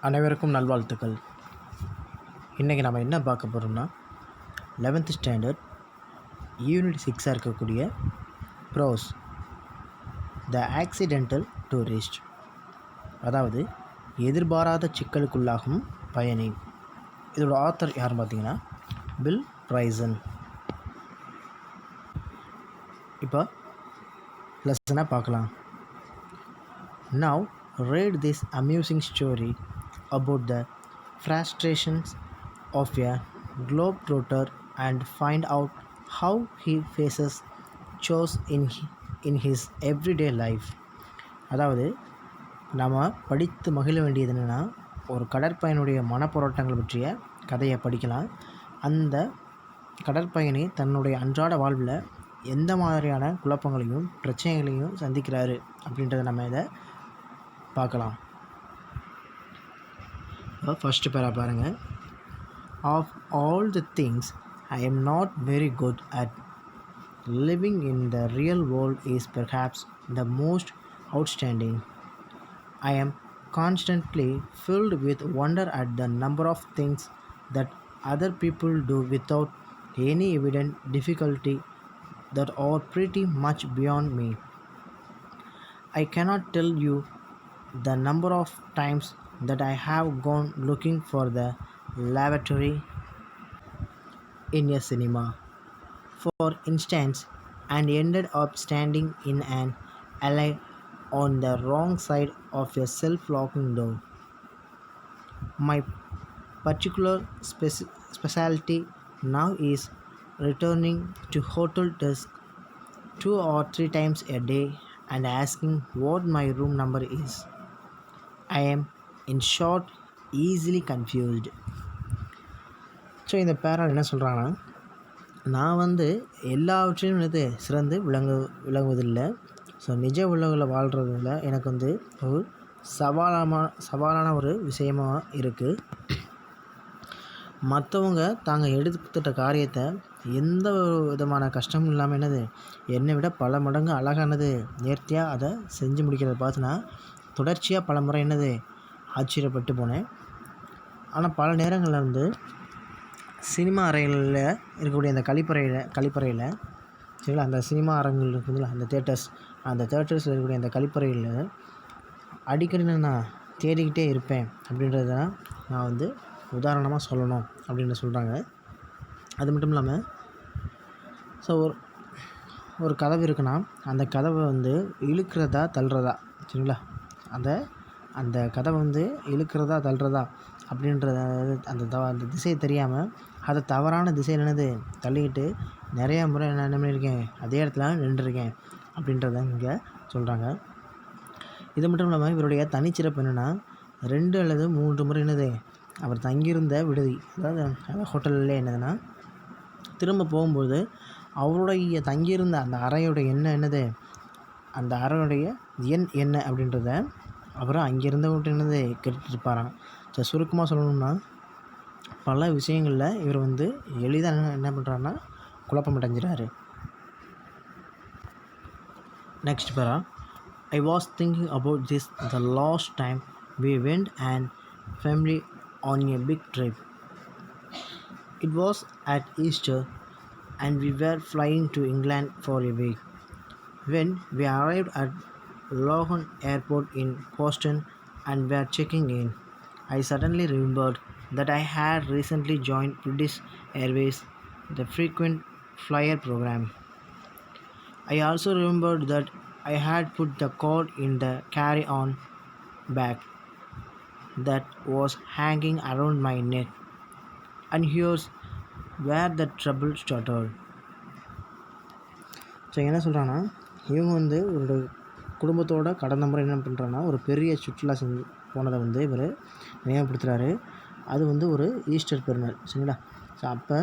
அனைவருக்கும் நல்வாழ்த்துக்கள். இன்றைக்கி நம்ம என்ன பார்க்க போகிறோம்னா 11th ஸ்டாண்டர்ட் யூனிட் 6 இருக்கக்கூடிய ப்ரோஸ் த ஆக்சிடென்டல் டூரிஸ்ட், அதாவது எதிர்பாராத சிக்கலுக்குள்ளாகும் பயணி. இதோட ஆத்தர் யாருன்னு பார்த்தீங்கன்னா பில் ப்ரைசன். இப்போ லெசனை பார்க்கலாம். Now read this amusing story about the frustrations of a globetrotter and find out how he faces chores in his everyday life. அதாவது நம்ம படித்து மகிழ வேண்டியது என்னென்னா, ஒரு கடற்பயனுடைய மனப்போராட்டங்கள் பற்றிய கதையை படிக்கலாம். அந்த கடற்பயணி தன்னுடைய அன்றாட வாழ்வில் எந்த மாதிரியான குழப்பங்களையும் பிரச்சனைகளையும் சந்திக்கிறாரு அப்படின்றத நம்ம இதை பார்க்கலாம். ஃபஸ்ட்டு பேரா பாருங்கள். Of all the things I am not very good at, living in the real world is perhaps the most outstanding. I am constantly filled with wonder at the number of things that other people do without any evident difficulty that are pretty much beyond me. I cannot tell you the number of times that I have gone looking for the lavatory in a cinema, for instance, and ended up standing in an alley on the wrong side of a self-locking door. My particular specialty now is returning to hotel desk 2 or 3 times a day and asking what my room number is. I am, in short, easily confused. So இந்த பேரால் என்ன சொல்கிறாங்கன்னா, நான் எல்லாவற்றையும் சிறந்து விளங்குவதில்லை. So நிஜ உலகில் வாழ்கிறதுல எனக்கு ஒரு சவாலான ஒரு விஷயமாக இருக்குது. மற்றவங்க தாங்கள் எடுத்துக்கிட்ட காரியத்தை எந்த ஒரு விதமான கஷ்டமும் இல்லாமல் என்னை விட பல மடங்கு அழகானது நேர்த்தியாக அதை செஞ்சு முடிக்கிறத பார்த்துனா தொடர்ச்சியாக பல முறை ஆச்சரியப்பட்டு போனேன். ஆனால் பல நேரங்களில் சினிமா அறைகளில் இருக்கக்கூடிய அந்த கழிப்பறையில் சரிங்களா, அந்த சினிமா அரங்குகள் இருக்குதுல்ல, அந்த தேட்டர்ஸில் இருக்கக்கூடிய அந்த கழிப்பறையில் அடிக்கடி நான் தேடிக்கிட்டே இருப்பேன் அப்படின்றத தான் நான் உதாரணமாக சொல்லணும் அப்படின்னு சொல்கிறாங்க. அது மட்டும் இல்லாமல் ஸோ ஒரு கதவு இருக்குன்னா அந்த கதவை இழுக்கிறதா தள்ளுறதா, சரிங்களா, அந்த கதவை இழுக்கிறதா தள்ளுறதா அப்படின்றத அந்த திசையை தெரியாமல் அதை தவறான திசையில் தள்ளிக்கிட்டு நிறையா முறை நான் என்ன பண்ணியிருக்கேன், அதே இடத்துல நின்றுருக்கேன் அப்படின்றத இங்கே சொல்கிறாங்க. இது மட்டும் இல்லாமல் இவருடைய தனிச்சிறப்பு என்னென்னா, 2 அல்லது 3 முறை அவர் தங்கியிருந்த விடுதி, அதாவது ஹோட்டல்லே திரும்ப போகும்போது அவருடைய தங்கியிருந்த அந்த அறையுடைய அந்த அறையுடைய எண் என்ன அப்படின்றத அவர் அங்கேருந்தவர்கிட்ட கேட்டுருப்பாராம். ஸோ சுருக்கமாக சொல்லணும்னா, பல விஷயங்களில் இவர் எளிதாக என்ன பண்ணுறாருன்னா குழப்பம் அடைஞ்சிறாரு. நெக்ஸ்ட் பேரா. I was thinking about this the last time we went and family on a big trip. It was at Easter and we were flying to England for a week. When we arrived at Logan Airport in Boston and were checking in, I suddenly remembered that I had recently joined British Airways, the frequent flyer program. I also remembered that I had put the card in the carry-on bag that was hanging around my neck. And here's where the trouble started. So என்ன சொல்கிறாங்கன்னா, இவங்க ஒரு குடும்பத்தோட கடந்த முறை என்ன பண்ணுறாங்கன்னா ஒரு பெரிய சுற்றுலா போனதை இவர் நினைவுபடுத்துகிறாரு. அது ஒரு ஈஸ்டர் பெருநாள், சரிங்களா. ஸோ அப்போ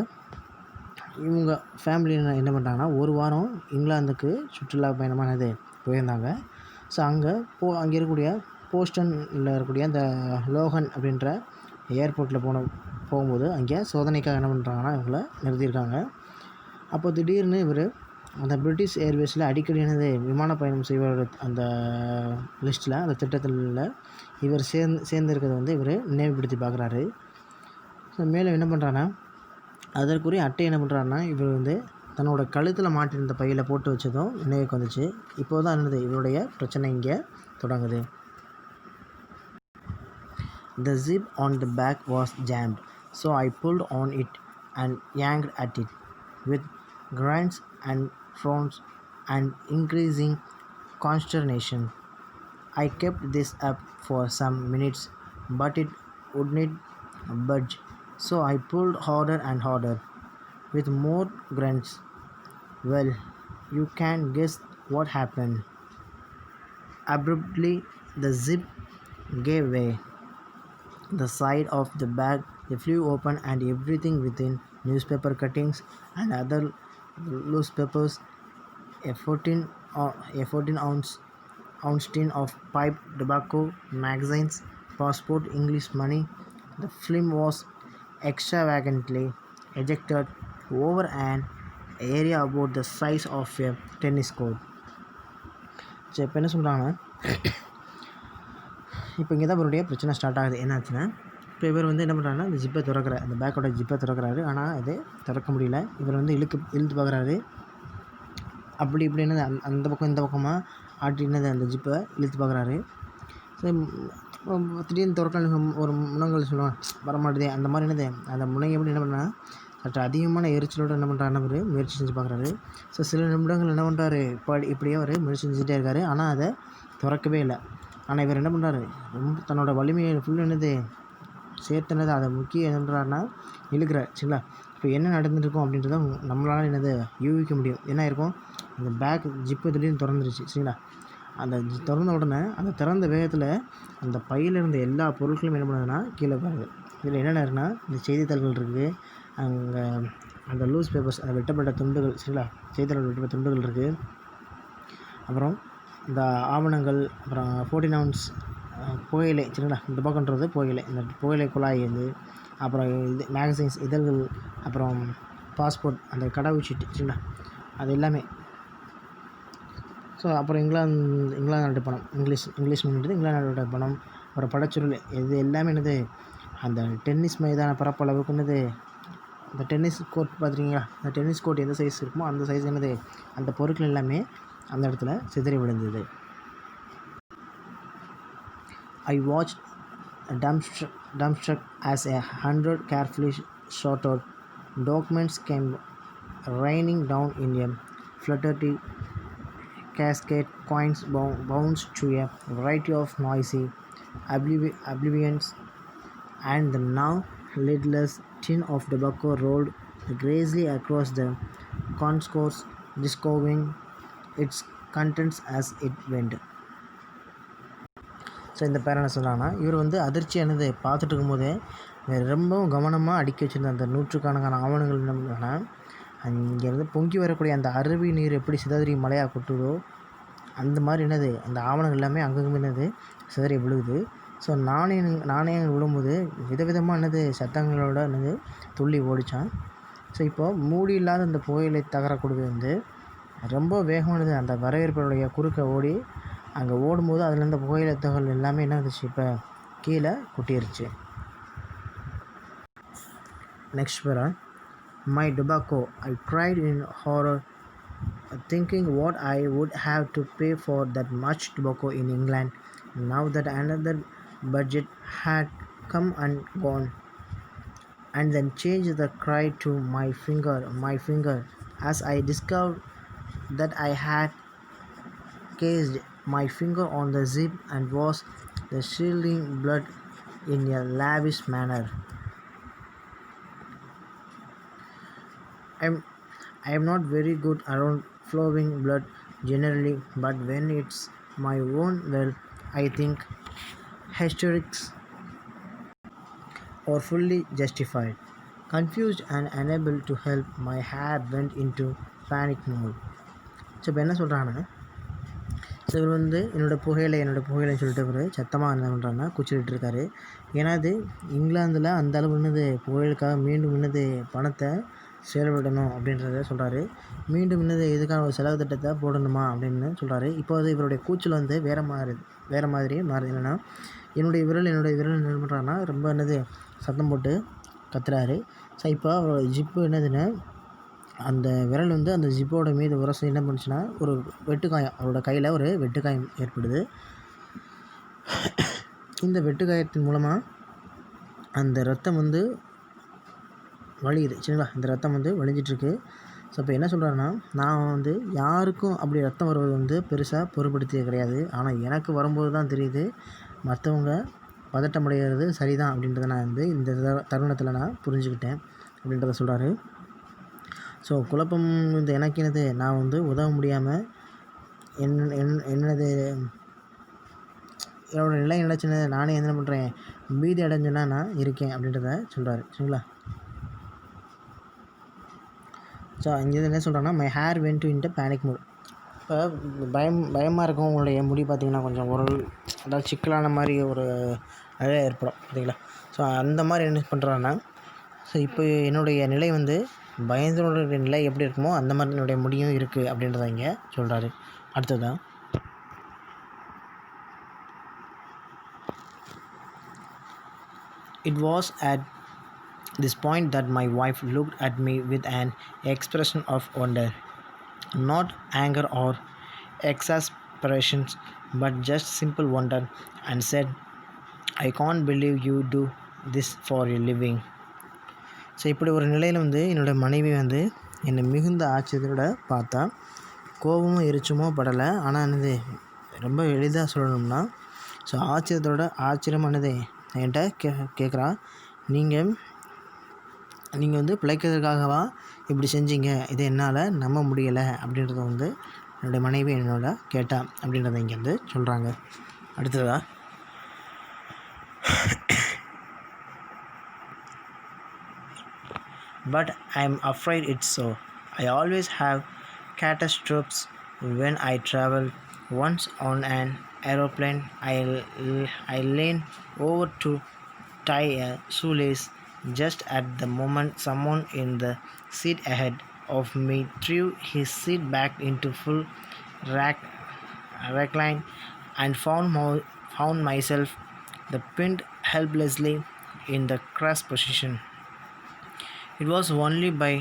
இவங்க ஃபேமிலி என்ன பண்ணுறாங்கன்னா, ஒரு வாரம் இங்கிலாந்துக்கு சுற்றுலா பயணமாக போயிருந்தாங்க. ஸோ அங்கே இருக்கக்கூடிய போஸ்டனில் இருக்கக்கூடிய அந்த லோகன் அப்படின்ற ஏர்போர்ட்டில் போகும்போது அங்கே சோதனைக்காக என்ன பண்ணுறாங்கன்னா இவங்கள நிறுத்தியிருக்காங்க. அப்போ திடீர்னு இவர் அந்த பிரிட்டிஷ் ஏர்வேஸில் அடிக்கடி விமான பயணம் செய்வார் அந்த லிஸ்ட்டில், அந்த திட்டத்தில் இவர் சேர்ந்துருக்கிறத வந்து இவர் நினைவுபடுத்தி பார்க்குறாரு. ஸோ மேலும் என்ன பண்ணுறான்னா, அதற்குரிய அட்டை என்ன பண்ணுறாருன்னா, இவர் வந்து தன்னோட கழுத்தில் மாட்டியிருந்த பையில் போட்டு வச்சதும் நினைவுக்கு வந்துச்சு. இப்போ தான் என்னது இவருடைய பிரச்சனை இங்கே தொடங்குது. The zip on the back was jammed, so I pulled on it and yanked at it. With grunts and frowns and increasing consternation, I kept this up for some minutes, but it wouldn't budge, so I pulled harder and harder, with more grunts. Well, you can guess what happened. Abruptly, the zip gave way. The side of the bag flew open and everything within, newspaper cuttings and other loose papers, a 14-ounce tin of pipe tobacco, magazines, passport, English money. The film was extravagantly ejected over an area about the size of a tennis court. So இப்போ என்ன சொல்கிறாங்கன்னா, இப்போ இங்கே தான் இவருடைய பிரச்சனை start ஆகுது. என்னாச்சுன்னா, இப்போ இவர் வந்து என்ன பண்ணுறாருன்னா, அந்த ஜிப்பை திறக்கிறார், அந்த பேக்கோட ஜிப்பை திறக்கிறாரு. ஆனால் அது திறக்க முடியல. இவர் வந்து இழுத்து பார்க்குறாரு. அப்படி இப்படின்னு அந்த பக்கம் இந்த பக்கமாக ஆட்டினது அந்த ஜிப்பை இழுத்து பார்க்குறாரு. ஸோ திடீர்னு திறக்கலாம் ஒரு முனங்கள் சொல்லுவாங்க, வரமாட்டுதே அந்த மாதிரி என்னது அந்த முனை எப்படி என்ன பண்ணால் சற்று அதிகமான எரிச்சலோடு என்ன பண்ணுறாருன்னா அவர் முயற்சி செஞ்சு பார்க்குறாரு. ஸோ சில நிமிடங்கள் என்ன பண்ணுறாரு, இப்படியே அவர் முயற்சி செஞ்சுட்டே இருக்கார். ஆனால் அதை திறக்கவே இல்லை. ஆனால் இவர் என்ன பண்ணுறாரு, ரொம்ப தன்னோட வலிமையை ஃபுல்லு என்னது சேர்த்துனது அதை முக்கிய என்ன பண்ணுறாருன்னா இழுக்கிறார். சரிங்களா? இப்போ என்ன நடந்துருக்கும் அப்படின்றத நம்மளால் என்னது யூகிக்க முடியும். என்ன இருக்கும், அந்த பேக் ஜிப்பு திடீர்னு திறந்துருச்சு. சரிங்களா? அந்த திறந்த உடனே அந்த திறந்த வேகத்தில் அந்த பையில் இருந்த எல்லா பொருட்களும் என்ன பண்ணுதுன்னா கீழே போகுது. இதில் என்னென்ன இருக்குன்னா, இந்த செய்தித்தாள்கள் இருக்குது, அங்கே அந்த லூஸ் பேப்பர்ஸ், அந்த வெட்டப்பட்ட துண்டுகள், சரிங்களா, செய்தித்தாள் வெட்டப்பட்ட துண்டுகள் இருக்குது. அப்புறம் இந்த ஆவணங்கள், அப்புறம் 14 ounce புகையிலை, சரிங்களா, இந்த பக்கம்ன்றது புகையிலை, இந்த புகையிலை குழாய் வந்து, அப்புறம் இது மேகசின்ஸ், இதழ்கள், அப்புறம் பாஸ்போர்ட், அந்த கடவுச்சீட்டு, சரிங்களா, அது எல்லாமே. ஸோ அப்புறம் இங்கிலாந்து நாட்டு பணம், இங்கிலீஷ் மணின்றது இங்கிலாந்து நாட்டு பணம், அப்புறம் படச்சுருள், இது எல்லாமே என்னது அந்த டென்னிஸ் மைதான பரப்பளவுக்கு என்னது, அந்த டென்னிஸ் கோர்ட் பார்த்துருக்கீங்களா, அந்த டென்னிஸ் கோர்ட் எந்த சைஸ் இருக்குமோ அந்த சைஸ் என்னது அந்த பொருட்கள் எல்லாமே அந்த இடத்துல சிதறி விழுந்தது. I watched dumbstruck as 100 carefully sorted documents came raining down in a fluttery cascade. Coins bounced to a variety of noisy oblivions, and the now lidless tin of tobacco rolled gracefully across the concourse, discovering its contents as it went. So இந்த பேர் என்ன சொல்கிறாங்கன்னா, இவர் வந்து அதிர்ச்சியானது பார்த்துட்டு இருக்கும்போதே ரொம்பவும் கவனமாக அடுக்கி வச்சுருந்த அந்த நூற்றுக்கணக்கான ஆவணங்கள் என்ன பண்ணுன்னா, அங்கேருந்து பொங்கி வரக்கூடிய அந்த அருவி நீர் எப்படி சிதறி மழையாக கொட்டுதோ அந்த மாதிரி என்னது அந்த ஆவணங்கள் எல்லாமே அங்கங்கே என்னது சிதறி விழுகுது. ஸோ நாணயம் விழும்போது விதவிதமாக என்னது சத்தங்களோட என்னது துள்ளி ஓடிச்சான். ஸோ இப்போது மூடி இல்லாத அந்த புகையிலை தகரக்கூடது வந்து ரொம்ப வேகமானது அந்த வரவேற்புடைய குறுக்க ஓடி அங்கே ஓடும்போது அதில் இருந்த புகையிலை தகவல் எல்லாமே என்ன இருந்துச்சு, இப்போ கீழே கொட்டிருச்சு. நெக்ஸ்ட் பேரா, my tobacco, I cried in horror, thinking what I would have to pay for that much tobacco in England, now that another budget had come and gone. And then changed the cry to my finger, as I discovered that I had cased my finger on the zip and was the shielding blood in a lavish manner. I am not very good around flowing blood generally, but when it's my own, well, I think hysterics are fully justified. Confused and unable to help, my hair went into panic mode. So இப்போ என்ன சொல்கிறாங்கன்னா, so இவர் வந்து என்னோடய புகையிலைன்னு சொல்லிட்டு இவர் சத்தமாக என்ன பண்ணுறாங்கன்னா குச்சிட்டு இருக்காரு. ஏன்னா அது இங்கிலாந்தில் அந்த அளவு என்னது புகையிலுக்காக மீண்டும் என்னது பணத்தை செயல்படணும் அப்படின்றத சொல்கிறாரு. மீண்டும் என்னது இதுக்கான ஒரு செலவு திட்டத்தை போடணுமா அப்படின்னு சொல்கிறாரு. இப்போ வந்து இவருடைய கூச்சல் வந்து வேறு மாதிரி மாறுது. என்னென்னா, என்னுடைய விரல் என்ன பண்ணுறாருன்னா ரொம்ப என்னது சத்தம் போட்டு கத்துறாரு. ஸோ இப்போ அவரோட ஜிப்பு என்னதுன்னா அந்த விரல் வந்து அந்த ஜிப்போட மீது உரச என்ன பண்ணுச்சுன்னா ஒரு வெட்டுக்காயம், அவரோட கையில் ஒரு வெட்டுக்காயம் ஏற்படுது. இந்த வெட்டுக்காயத்தின் மூலமாக அந்த ரத்தம் வந்து வலியுது சரிங்களா. இந்த ரத்தம் வந்து வலிஞ்சிட்ருக்கு. ஸோ இப்போ என்ன சொல்கிறாருன்னா, நான் வந்து யாருக்கும் அப்படி ரத்தம் வருவது வந்து பெருசாக பொருட்படுத்தியது கிடையாது. ஆனால் எனக்கு வரும்போது தான் தெரியுது மற்றவங்க பதட்டமடைகிறது சரிதான் அப்படின்றத நான் வந்து இந்த தருணத்தில் நான் புரிஞ்சுக்கிட்டேன் அப்படின்றத சொல்கிறாரு. ஸோ குழப்பம் வந்து எனக்கு என்னது, நான் வந்து உதவ முடியாமல் என்னது என்னோடய நிலை நினச்சினது நானே என்ன பண்ணுறேன், பீதி அடைஞ்சுன்னா நான் இருக்கேன் அப்படின்றத சொல்கிறாரு சரிங்களா. ஸோ இங்கே என்ன சொல்கிறேன்னா, my hair went to into panic mode. இப்போ பயமாக இருக்கும் உங்களுடைய முடி பார்த்திங்கன்னா கொஞ்சம் ஒரு அதாவது சிக்கலான மாதிரி ஒரு நிலை ஏற்படும் பார்த்தீங்களா. ஸோ அந்த மாதிரி என்ன பண்ணுறான்னா, ஸோ இப்போ என்னுடைய நிலை வந்து பயந்தோடைய நிலை எப்படி இருக்குமோ அந்த மாதிரி என்னுடைய முடியும் இருக்குது அப்படின்றத இங்கே சொல்கிறாரு. அடுத்ததான் it was at this point that my wife looked at me with an expression of wonder, not anger or exasperation, but just simple wonder, and said, I can't believe you do this for a living. So இப்படி ஒரு நிலையில் வந்து என்னோடய மனைவி வந்து என்னை மிகுந்த ஆச்சரியத்தோட பார்த்தா, கோபமும் எரிச்சமோ படலை. ஆனால் என்னது ரொம்ப எளிதாக சொல்லணும்னா, ஸோ ஆச்சரியமானது என்கிட்ட கேட்குறா, நீங்கள் வந்து பிழைக்கிறதுக்காகவா இப்படி செஞ்சீங்க, இதை என்னால் நம்ப முடியலை அப்படின்றத வந்து என்னுடைய மனைவி என்னோட கேட்டா அப்படின்றத இங்கே வந்து சொல்கிறாங்க. அடுத்ததா but I am afraid it's so. I always have catastrophes when I travel. Once on an aeroplane, I leaned over to tie a shoelace. Just at the moment, someone in the seat ahead of me threw his seat back into full recline and found myself pinned helplessly in the crushed position. It was only by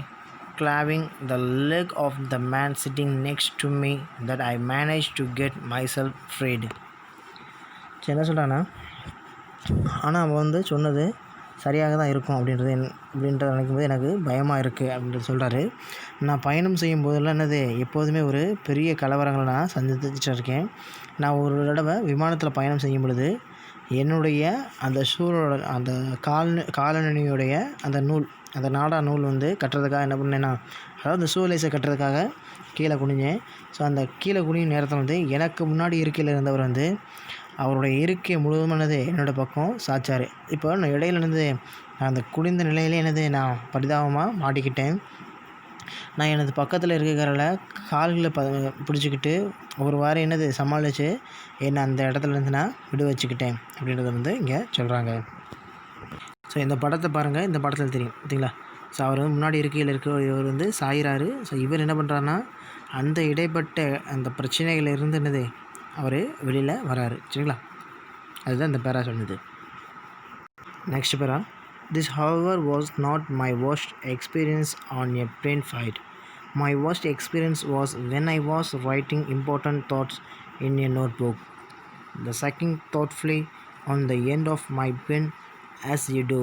clawing the leg of the man sitting next to me that I managed to get myself freed. என்ன சொல்கிறான்னா, ஆனால் அவன் வந்து சொன்னது சரியாக தான் இருக்கும் அப்படின்றத நினைக்கும்போது எனக்கு பயமாக இருக்குது அப்படின்றது சொல்கிறாரு. நான் பயணம் செய்யும் போதெல்லாம் என்னது எப்போதுமே ஒரு பெரிய கலவரங்களை நான் சந்திச்சுட்டு இருக்கேன். நான் ஒரு தடவை விமானத்தில் பயணம் செய்யும் பொழுது என்னுடைய அந்த ஷூரோட அந்த காலணியுடைய அந்த நூல், அந்த நாடா நூல் வந்து கட்டுறதுக்காக என்ன பண்ணேன்னா, அதாவது அந்த ஷூலேஸை கட்டுறதுக்காக கீழே குனிஞ்சேன். ஸோ அந்த கீழே குனியும் நேரத்தில் வந்து எனக்கு முன்னாடி இருக்கையில் இருந்தவர் வந்து அவருடைய இருக்கை முழுவதுமானது என்னோடய பக்கம் சாய்ச்சார். இப்போ நான் இடையில என்னது நான் அந்த குனிந்த நிலையிலே என்னது நான் பரிதாபமாக மாட்டிக்கிட்டேன். நான் எனது பக்கத்தில் இருக்கிறல கால்களை பிடிச்சிக்கிட்டு ஒரு வாரம் என்னது சமாளித்து என்னை அந்த இடத்துலேருந்து நான் விடு வச்சுக்கிட்டேன் அப்படின்றத வந்து இங்கே சொல்கிறாங்க. ஸோ இந்த படத்தை பாருங்கள், இந்த படத்தில் தெரியும் பார்த்தீங்களா. ஸோ அவர் முன்னாடி இருக்கையில் இவர் வந்து சாயிறாரு. ஸோ இவர் என்ன பண்ணுறாருன்னா, அந்த இடைப்பட்ட அந்த பிரச்சனைகளிலிருந்து என்னது அவர் வெளியில் வராரு சரிங்களா. அதுதான் இந்த பேரா சொன்னது. நெக்ஸ்ட் பேரா, this however was not my worst experience on a plane flight. My worst experience was when I was writing important thoughts in a notebook, the sucking thoughtfully on the end of my pen as you do,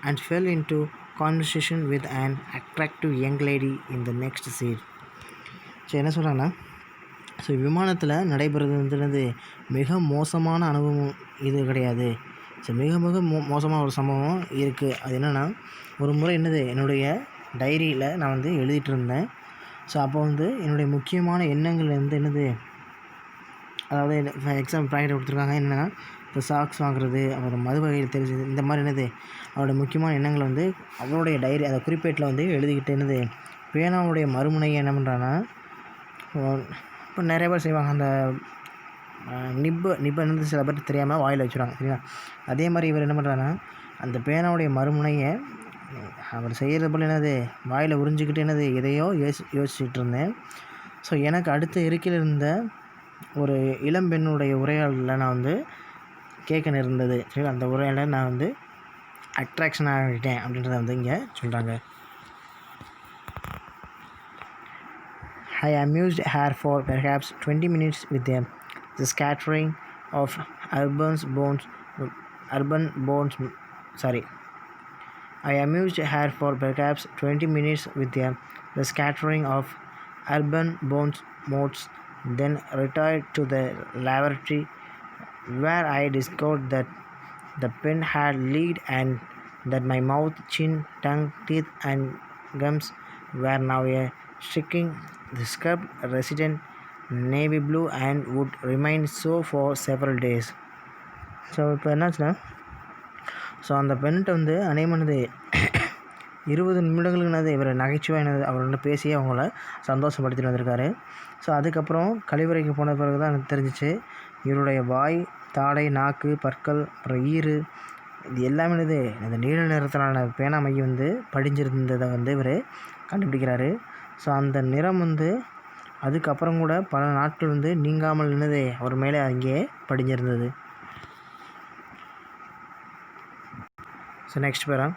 and fell into conversation with an attractive young lady in the next seat. So என்ன சொல்கிறாங்கன்னா, so விமானத்தில் நடைபெறது வந்து மிக மோசமான அனுபவம் இது கிடையாது. So மிக மிக மோசமான ஒரு சம்பவம் இருக்குது. அது என்னென்னா, ஒரு முறை என்னது என்னுடைய டைரியில் நான் வந்து எழுதிட்டு இருந்தேன். ஸோ அப்போ வந்து என்னுடைய முக்கியமான எண்ணங்கள் வந்து என்னது, அதாவது எக்ஸாம் ப்ராஜெக்ட் கொடுத்துருக்காங்க. என்னென்னா இப்போ சாக்ஸ் வாங்குறது, அப்புறம் மது வகையில் தெரிஞ்சது, இந்த மாதிரி என்னது அவருடைய முக்கியமான எண்ணங்கள் வந்து அவருடைய டைரி அந்த குறிப்பேட்டில் வந்து எழுதிக்கிட்டு என்னது பேனாவுடைய மறுமுனையை என்ன பண்ணுறான்னா, இப்போ நிறைய பேர் செய்வாங்க, அந்த நிப்பு என்னது சில பேர் தெரியாமல் வாயில் வச்சுருவாங்க சரிங்களா. அதே மாதிரி இவர் என்ன பண்ணுறாருன்னா, அந்த பேனாவுடைய மறுமுனையை அவர் செய்கிறது போல் என்னது வாயில் உறிஞ்சிக்கிட்டு என்னது எதையோ யோசிச்சுட்டு இருந்தேன். ஸோ எனக்கு அடுத்த இருக்கையில் இருந்த ஒரு இளம்பெண்ணுடைய உரையாடலில் நான் வந்து கேட்க நேர்ந்தது. சரிங்களா, அந்த உரையால் நான் வந்து அட்ராக்ஷன் ஆகிட்டேன் அப்படின்றத வந்து இங்கே சொல்கிறாங்க. I amused her for perhaps 20 minutes with the scattering of urban bones. Sorry. I amused her for perhaps 20 minutes with the scattering of urban bones motes, then retired to the laboratory where I discovered that the pen had leaked and that my mouth, chin, tongue, teeth, and gums were now a striking the scrub resident navy blue and would remain so for several days. So இப்போ என்னாச்சுன்னா, so அந்த பெண்கிட்ட வந்து அநேகமானது 20 நிமிடங்களுக்கு என்னது இவர் நகைச்சுவை என்னது அவர் வந்து பேசி அவங்கள சந்தோஷப்படுத்திட்டு வந்திருக்காரு. ஸோ அதுக்கப்புறம் கழிவறைக்கு போன பிறகு தான் எனக்கு தெரிஞ்சிச்சு, இவருடைய வாய், தாடை, நாக்கு, பற்கள், அப்புறம் ஈறு, இது எல்லாமே என்னது இந்த நீல நிறத்திலான பேனா மை வந்து படிஞ்சிருந்ததை வந்து இவர் கண்டுபிடிக்கிறாரு. ஸோ அந்த நிறம் வந்து அதுக்கப்புறம் கூட பல நாட்கள் வந்து நீங்காமல் என்னது அவர் மேலே அங்கேயே படிஞ்சிருந்தது. ஸோ நெக்ஸ்ட் பேரா.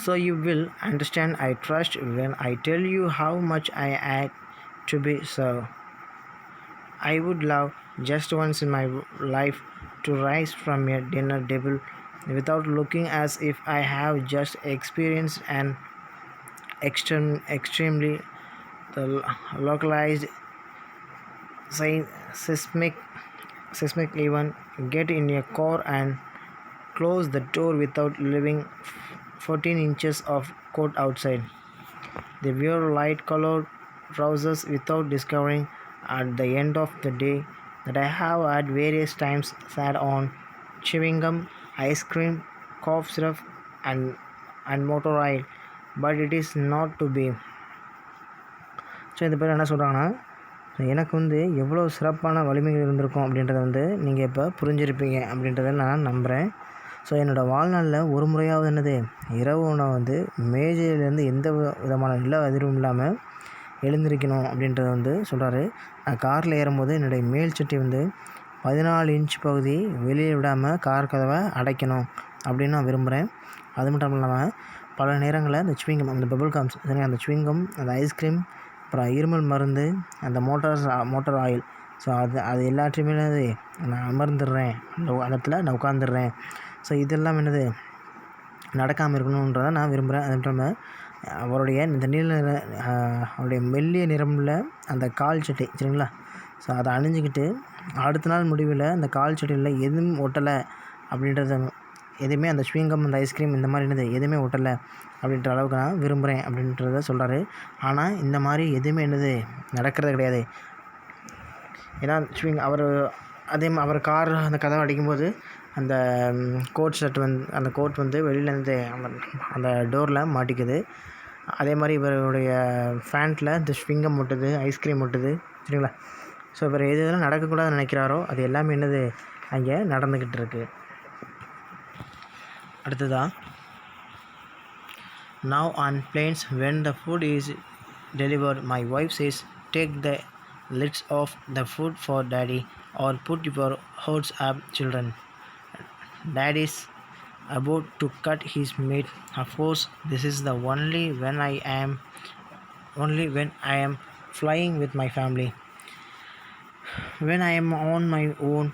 So you will understand, I trust, when I tell you how much I had to be served. I would love just once in my life to rise from a dinner table without looking as if I have just experienced an extremely localized seismic event, get in a car and close the door without leaving 14 inches of coat outside. They wear light-colored trousers without discovering at the end of the day that I have at various times sat on chewing gum, ice cream, cough syrup, and motor oil, but it is not to be. So இந்த பேர் என்ன சொல்கிறாங்கன்னா, எனக்கு வந்து எவ்வளோ சிறப்பான வலிமைகள் இருந்திருக்கும் அப்படின்றத வந்து நீங்கள் இப்போ புரிஞ்சிருப்பீங்க அப்படின்றத நான் நம்புகிறேன். ஸோ என்னோடய வாழ்நாளில் ஒரு முறையாவது என்னது இரவு உணவு வந்து மேஜையிலேருந்து எந்த விதமான நில அதிர்வும் இல்லாமல் எழுந்திருக்கணும் அப்படின்றத வந்து சொல்கிறாரு. நான் காரில் ஏறும்போது என்னுடைய மேல் சட்டை வந்து 14 இன்ச் பகுதி வெளியே விடாமல் கார் கதவை அடைக்கணும் அப்படின்னு நான் விரும்புகிறேன். அது மட்டும் இல்லாமல் பல நேரங்களில் அந்த சுவிங்கம், அந்த பபிள் காம்ஸ், அந்த சுவிங்கம், அந்த ஐஸ்கிரீம், அப்புறம் இருமல் மருந்து, அந்த மோட்டார் ஆயில், ஸோ அது எல்லாத்தையுமே என்னது நான் அமர்ந்துடுறேன், அந்த இடத்துல நான் உட்காந்துடுறேன். ஸோ இதெல்லாம் என்னது நடக்காமல் இருக்கணுன்றதை நான் விரும்புகிறேன். அது மட்டும் இல்லாமல் அவருடைய இந்த அவருடைய மெல்லிய நிறமில் அந்த கால் சட்டை, சரிங்களா, ஸோ அதை அணிஞ்சிக்கிட்டு அடுத்த நாள் முடிவில் அந்த கால் சட்டையில் எதுவும் ஒட்டலை அப்படின்றத, எதுவுமே அந்த ஸ்வீங்கம், அந்த ஐஸ்கிரீம், இந்த மாதிரி என்னது எதுவுமே ஒட்டலை அப்படின்ற அளவுக்கு நான் விரும்புகிறேன் அப்படின்றத சொல்கிறாரு. ஆனால் இந்த மாதிரி எதுவுமே என்னது நடக்கிறது கிடையாது. ஏன்னா அவர் கார் அந்த கதவை அடிக்கும்போது அந்த அந்த கோட் வந்து வெளியிலேருந்து அந்த டோரில் மாட்டிக்குது. அதே மாதிரி இவருடைய ஃபேண்ட்டில் இந்த ஸ்விங்கம் ஒட்டுது, ஐஸ்கிரீம் ஒட்டுது, சரிங்களா. ஸோ இவர் எது எதெல்லாம் நடக்கக்கூடாதுன்னு நினைக்கிறாரோ அது எல்லாமே என்னது அங்கே நடந்துக்கிட்டு இருக்கு. அடுத்ததாக, now on planes when the food is delivered, my wife says, take the lids off the food for daddy or put your hoods up, children. Daddy's about to cut his meat. Of course, this is the only when I am flying with my family. When I am on my own,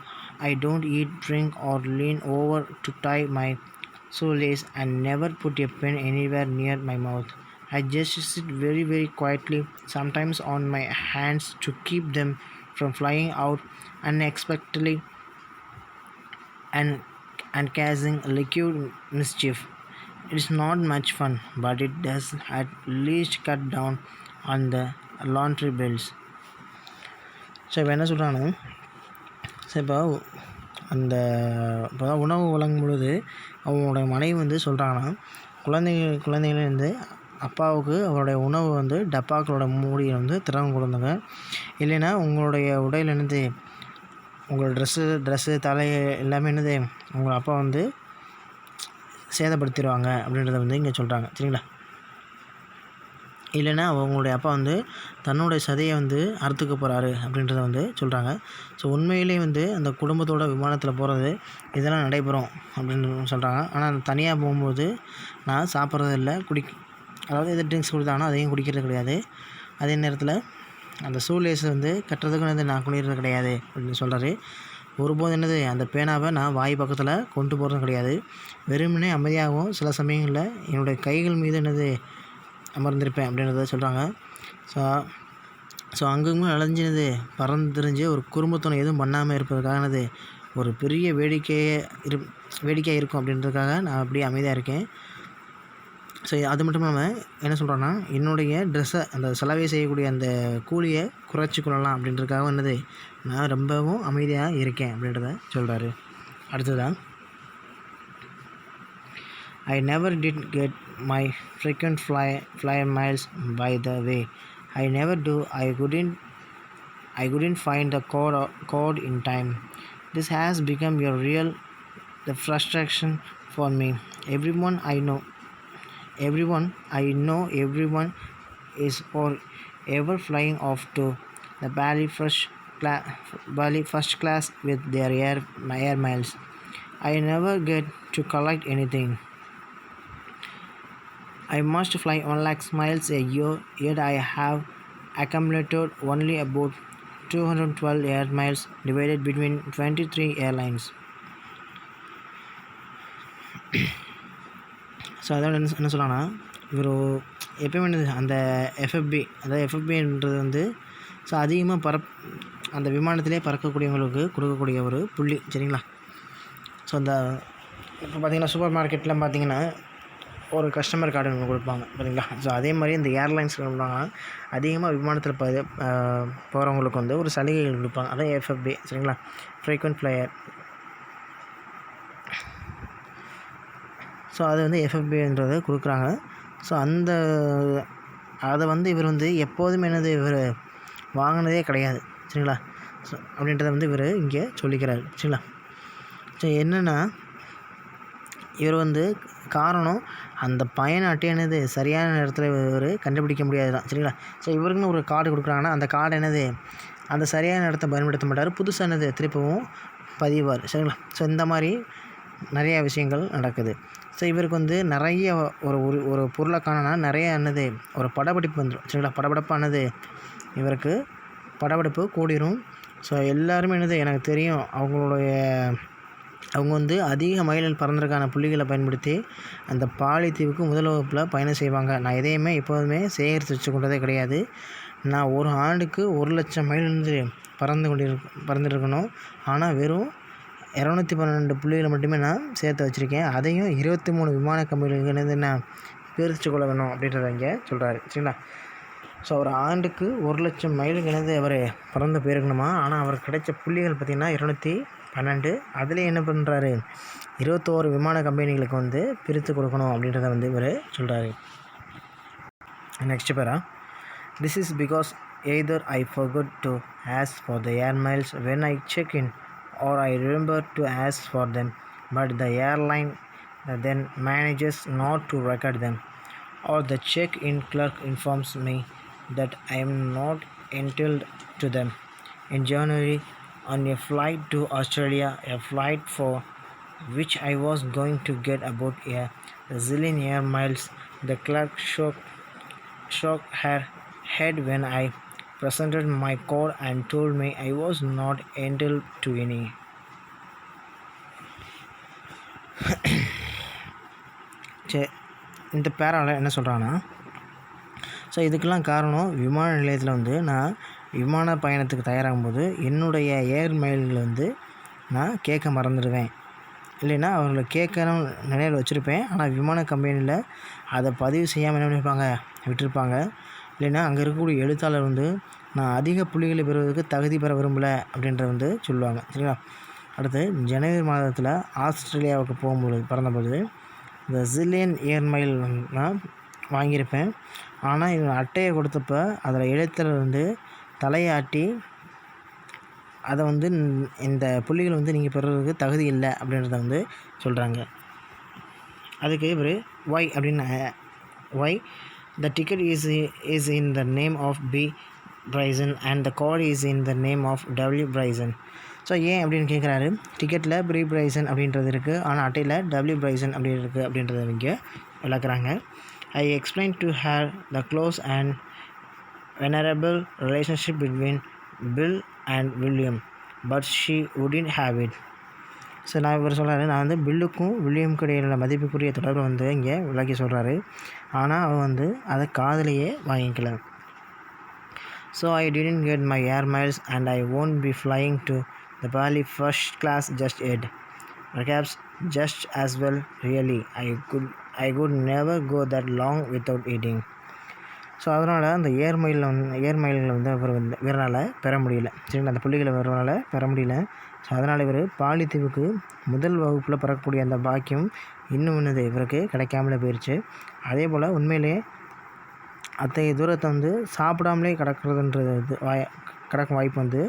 I don't eat, drink, or lean over to tie my shoelace and never put a pen anywhere near my mouth. I just sit very, very quietly, sometimes on my hands to keep them from flying out unexpectedly and causing liquid mischief. It's not much fun, but it does at least cut down on the laundry bills. So இப்போ என்ன சொல்கிறாங்கன்னா, so இப்போ தான் உணவு வழங்கும் பொழுது அவங்களோட மனைவி வந்து சொல்கிறாங்கன்னா, குழந்தைகள் வந்து அப்பாவுக்கு அவருடைய உணவு வந்து டப்பாக்களோட மூடியை வந்து திறந்து கொடுங்க, இல்லைன்னா உங்களுடைய உடையில் என்னது உங்களோட ட்ரெஸ்ஸு தலை எல்லாமே என்னது உங்கள் அப்பா வந்து சேதப்படுத்திடுவாங்க அப்படின்றத வந்து இங்கே சொல்கிறாங்க, சரிங்களா. இல்லைன்னா அவங்களுடைய அப்பா வந்து தன்னுடைய சதையை வந்து அறுத்துக்க போகிறாரு அப்படின்றத வந்து சொல்கிறாங்க. ஸோ உண்மையிலேயே வந்து அந்த குடும்பத்தோட விமானத்தில் போகிறது இதெல்லாம் நடைபெறும் அப்படின்னு சொல்கிறாங்க. ஆனால் தனியாக போகும்போது நான் சாப்பிட்றது இல்லை, அதாவது எது ட்ரிங்க்ஸ் கொடுத்தாங்கன்னா அதையும் குடிக்கிறது கிடையாது. அதே நேரத்தில் அந்த ஷூ லேஸை வந்து கட்டுறதுக்கு வந்து நான் குனிறது கிடையாது அப்படின்னு சொல்கிறாரு. ஒருபோது அந்த பேனாவை நான் வாய் பக்கத்தில் கொண்டு போகிறதும் கிடையாது. வெறுமனே அமைதியாகவும் சில சமயங்களில் என்னுடைய கைகள் மீது அமர்ந்திருப்பேன் அப்படின்றத சொல்கிறாங்க. ஸோ ஸோ அங்கங்கே அலைஞ்சினது பறந்து தெரிஞ்சு ஒரு குடும்பத்தோடு எதுவும் பண்ணாமல் இருப்பதுக்காகனது ஒரு பெரிய வேடிக்கையாக இருக்கும் அப்படின்றதுக்காக நான் அப்படியே அமைதியாக இருக்கேன். ஸோ அது மட்டும் இல்லாமல் என்ன சொல்கிறேன்னா, என்னுடைய ட்ரெஸ்ஸை அந்த செலவை செய்யக்கூடிய அந்த கூலியை குறைச்சி கொள்ளலாம் அப்படின்றதுக்காக நான் ரொம்பவும் அமைதியாக இருக்கேன் அப்படின்றத சொல்கிறாரு. அடுத்ததான், I never did get my frequent flyer miles by the way. I never do. I couldn't find the code in time. This has become the frustration for me. Everyone I know, everyone is forever flying off to the Bali first class with their air miles. I never get to collect anything. I must fly 1 lakh miles a year, yet I have accumulated only about 212 air miles divided between 23 airlines. So அதோட என்ன சொல்லலாம்னா, இவர் எப்பயுமே அந்த எஃப்எஃபின்றது வந்து so அதிகமாக அந்த விமானத்திலே பறக்கக்கூடியவங்களுக்கு கொடுக்கக்கூடிய ஒரு புள்ளி, சரிங்களா? ஸோ இப்போ பார்த்திங்கன்னா சூப்பர் மார்க்கெட்டில் பார்த்திங்கன்னா ஒரு கஸ்டமர் கார்டு ஒன்று கொடுப்பாங்க, சரிங்களா? ஸோ அதே மாதிரி இந்த ஏர்லைன்ஸ் கொடுப்பாங்க. அதிகமாக விமானத்தில் போகிறவங்களுக்கு வந்து ஒரு சலுகைகள் கொடுப்பாங்க. அதான் எஃப்எஃப்பி, சரிங்களா? Frequent flyer. ஸோ அது வந்து எஃப்எஃப்பின்றதை கொடுக்குறாங்க. ஸோ அதை வந்து இவர் வந்து எப்போதுமே இவர் வாங்கினதே கிடையாது, சரிங்களா? ஸோ அப்படின்றத வந்து இவர் இங்கே சொல்லிக்கிறார், சரிங்களா? ஸோ என்னென்னா, இவர் வந்து காரணம் அந்த பயண அட்டை சரியான நேரத்தில் இவர் கண்டுபிடிக்க முடியாது தான், சரிங்களா? ஸோ இவருக்குன்னு ஒரு கார்டு கொடுக்குறாங்கன்னா அந்த கார்டு அந்த சரியான நேரத்தை பயன்படுத்த மாட்டார், புதுசாக திருப்பவும் பதிவார், சரிங்களா? ஸோ இந்த மாதிரி நிறையா விஷயங்கள் நடக்குது. ஸோ இவருக்கு வந்து நிறைய ஒரு பொருளை காணனா நிறைய ஒரு படப்பிடிப்பு வந்துடும், சரிங்களா? படப்பிடிப்பானது இவருக்கு படப்பிடிப்பு கூடிரும். ஸோ எல்லாருமே எனக்கு தெரியும், அவங்க வந்து அதிக மைல்கள் பறந்ததுக்கான புள்ளிகளை பயன்படுத்தி அந்த பாலி தீவுக்கு முதல் வகுப்பில் பயணம் செய்வாங்க. நான் எதையுமே எப்போதுமே சேகரித்து வச்சு கொண்டதே கிடையாது. நான் ஒரு ஆண்டுக்கு 1,00,000 மைல் பறந்துருக்கணும். ஆனால் வெறும் 212 புள்ளிகளை மட்டுமே நான் சேர்த்து வச்சுருக்கேன். அதையும் 23 விமான கம்பெனிகளுக்கு நான் பிரித்து கொள்ள வேணும் அப்படின்றத இங்கே சொல்கிறாரு, சரிங்களா? ஸோ ஒரு ஆண்டுக்கு 1,00,000 மைலுக்கு அவர் பறந்து போயிருக்கணுமா. ஆனால் அவர் கிடைச்ச புள்ளிகள் பார்த்திங்கன்னா 212. அதில் என்ன பண்ணுறாரு, 21 விமான கம்பெனிகளுக்கு வந்து பிரித்து கொடுக்கணும் அப்படின்றத வந்து இவர் சொல்கிறாரு. நெக்ஸ்ட் பேரா, this is because either I forgot to ask for the air miles when I check in, or I remember to ask for them, but the airline then manages not to record them, or the check-in clerk informs me that I am not entitled to them. In January, on a flight to Australia, a flight for which I was going to get about a zillion air miles, the clerk shook her head when I presented my card and told me I was not entitled to any. இந்த பேராவில் என்ன சொல்கிறாங்கன்னா, so இதுக்கெல்லாம் காரணம் விமான நிலையத்தில் வந்து நான் விமான பயணத்துக்கு தயாராகும்போது என்னுடைய ஏர் மைல்களை வந்து நான் கேட்க மறந்துடுவேன். இல்லைன்னா அவர்களை கேட்கணும் நினைவில் வச்சுருப்பேன். ஆனால் விமான கம்பெனியில் அதை பதிவு செய்யாமல் என்ன பண்ணியிருப்பாங்க, விட்டுருப்பாங்க. இல்லைன்னா அங்கே இருக்கக்கூடிய எழுத்தாளர் வந்து நான் அதிக புள்ளிகளை பெறுவதற்கு தகுதி பெற விரும்பலை அப்படின்றத வந்து சொல்லுவாங்க, சரிங்களா? அடுத்து ஜனவரி மாதத்தில் ஆஸ்திரேலியாவுக்கு பறந்தபோது இந்த ஜில்லியன் ஏர் மைல் நான் வாங்கியிருப்பேன். ஆனால் இவன் அட்டையை கொடுத்தப்ப அதில் எழுத்தாளர் வந்து தலையாட்டி அதை வந்து இந்த புள்ளிகள் வந்து நீங்கள் பெறுறதுக்கு தகுதி இல்லை அப்படின்றத வந்து சொல்கிறாங்க. அதுக்கு இவர் Y The ticket is in the name of B. Bryson and the card is in the name of W. Bryson. So ஏன் அப்படின்னு கேட்குறாரு. டிக்கெட்டில் ப்ரீ பிரைசன் அப்படின்றது இருக்குது, ஆனால் அட்டையில் டபிள்யூ பிரைசன் அப்படி இருக்குது அப்படின்றத இங்கே விளக்குறாங்க. I explain to her the close and venerable relationship between Bill and William but she wouldn't have it. So நான் இவர் சொல்கிறாரு, நான் வந்து பில்லுக்கும் வில்லியமுக்கும் இடையில மதிப்புக்குரிய தொடர்பை வந்து இங்கே விளக்கி சொல்கிறாரு, ஆனால் அவன் வந்து அதை காதலையே வாங்கிக்கல. So I didn't get my air miles and I won't be flying to the Bali first class just yet. Perhaps just as well, really. I could never go that long without eating. So அதனால் அந்த ஏர்மைல்களை வந்து இவரால் பெற முடியல. சரிங்களா, அந்த புள்ளிகளை இவரால் பெற முடியல. ஸோ அதனால் இவர் பாலித்தீவுக்கு முதல் வகுப்பில் பறக்கக்கூடிய அந்த பாக்கியம் இன்னும் என்னது இவருக்கு கிடைக்காமலே போயிடுச்சு. அதே போல் உண்மையிலே அத்தகைய தூரத்தை வந்து சாப்பிடாமலே கிடக்கிறதுன்றது கிடக்கும் வாய்ப்பு வந்து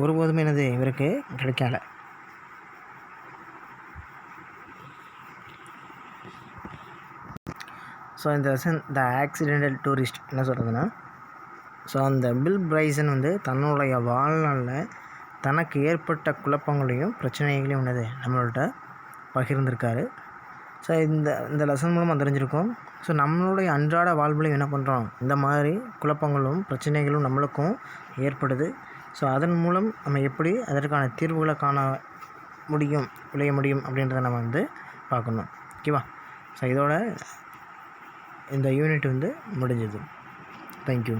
ஒருபோதுமே என்னது இவருக்கு கிடைக்கல. ஸோ இந்த லெசன் த ஆக்சிடென்டல் டூரிஸ்ட் என்ன சொல்கிறதுன்னா, ஸோ அந்த பில் பிரைசன் வந்து தன்னுடைய வாழ்நாளில் தனக்கு ஏற்பட்ட குழப்பங்களையும் பிரச்சனைகளையும் என்னது நம்மள்கிட்ட பகிர்ந்திருக்காரு. ஸோ இந்த லெசன் மூலமாக தெரிஞ்சிருக்கோம். ஸோ நம்மளுடைய அன்றாட வாழ்வுலையும் என்ன பண்ணுறோம், இந்த மாதிரி குழப்பங்களும் பிரச்சனைகளும் நம்மளுக்கும் ஏற்படுது. ஸோ அதன் மூலம் நம்ம எப்படி அதற்கான தீர்வுகளை விளைய முடியும் அப்படின்றத நம்ம வந்து பார்க்கணும். ஓகேவா? ஸோ இதோட இந்த யூனிட் வந்து முடிஞ்சது. தேங்க்யூ.